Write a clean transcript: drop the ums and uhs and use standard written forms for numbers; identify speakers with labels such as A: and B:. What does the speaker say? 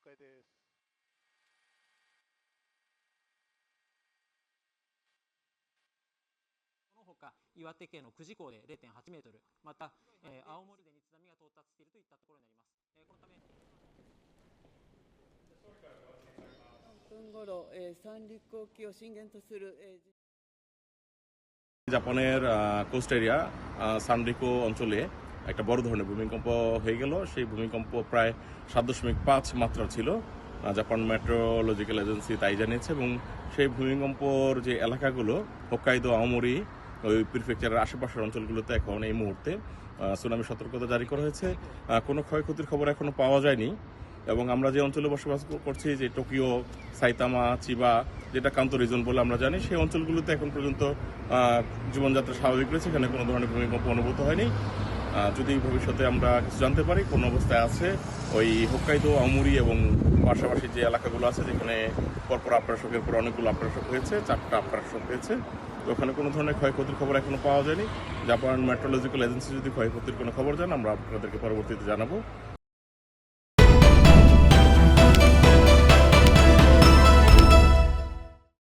A: 解です。
B: このほか岩手県の久慈港で0.8メートル、また、青森でに津波が到達しているといったところになります。このため
C: 3分頃、三陸沖を震源とする、
D: জাপানের coast area সানরিকো অঞ্চলে একটা বড় ধরনের ভূমিকম্প হয়ে গেল। সেই ভূমিকম্প প্রায় 7.5 মাত্রা ছিল। জাপান মেট্রোলজিক্যাল এজেন্সি তাই জানিয়েছে এবং সেই ভূমিকম্পর যে এলাকাগুলো হোক্কাইদো, আওমোরি, ওই প্রিফেকচারের আশেপাশের অঞ্চলগুলোতে এখন এই মুহূর্তে সুনামি সতর্কতা জারি করা হয়েছে। কোনো ক্ষয়ক্ষতির খবর এখনো পাওয়া যায়নি এবং আমরা যে অঞ্চলে বসবাস করছি, যে টোকিও, সাইতামা, চিবা, যেটা কান্তো রিজন বলে আমরা জানি, সেই অঞ্চলগুলোতে এখন পর্যন্ত জীবনযাত্রা স্বাভাবিক রয়েছে। এখানে কোনো ধরনের ভূমিকম্প অনুভূত হয়নি। যদি ভবিষ্যতে আমরা কিছু জানতে পারি কোন অবস্থায় আছে ওই হোক্কাইদো, আওমোরি এবং পাশাপাশি যে এলাকাগুলো আছে যেখানে পরপর আপ্রাশকের পর অনেকগুলো আপ্রাশক হয়েছে, 4টা আপ্রাশক হয়েছে, ওখানে কোনো ধরনের ক্ষয়ক্ষতির খবর এখনো পাওয়া যায়নি। জাপান মেট্রোলজিক্যাল এজেন্সি যদি ক্ষয়ক্ষতির কোনো খবর জান আমরা আপনাদেরকে পরবর্তীতে জানাবো।